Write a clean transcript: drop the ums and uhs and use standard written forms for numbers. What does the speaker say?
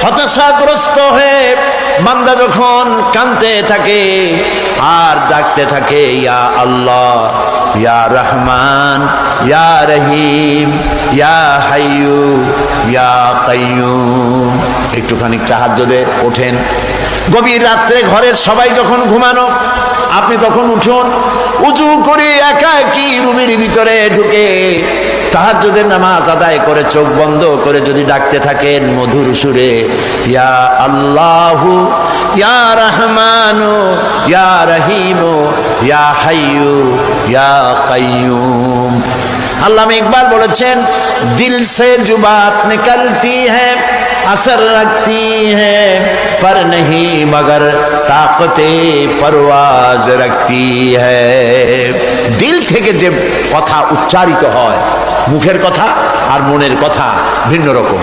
হতাশাগ্রস্ত হয়ে বান্দা যখন কাঁদতে থাকে আর ডাকতে থাকে, ইয়া আল্লাহ, ইয়া রহমান, ইয়া রহিম, ইয়া হাইয়ু, ইয়া কাইয়ুম। একটুখানি তাহাজ্জুদে ওঠেন, গভীর রাত্রে ঘরের সবাই যখন ঘুমানো, আপনি তখন উঠুন, উজু করে একা একই রুমের ভিতরে ঢুকে তাহাজ্জুদের নামাজ আদায় করে চোখ বন্ধ করে যদি ডাকতে থাকেন মধুর সুরে, ইয়া আল্লাহু, ইয়া রহমানু, ইয়া রহিমু, ইয়া হাইয়ু, ইয়া কাইয়ুম। আল্লামা ইকবাল বলেছেন, দিল সে जो बात निकलती है असर रखती है पर नहीं मगर ताकते परवाज रखती है। দিল থেকে যে কথা উচ্চারিত হয়, মুখের কথা আর মনের কথা ভিন্ন রকম।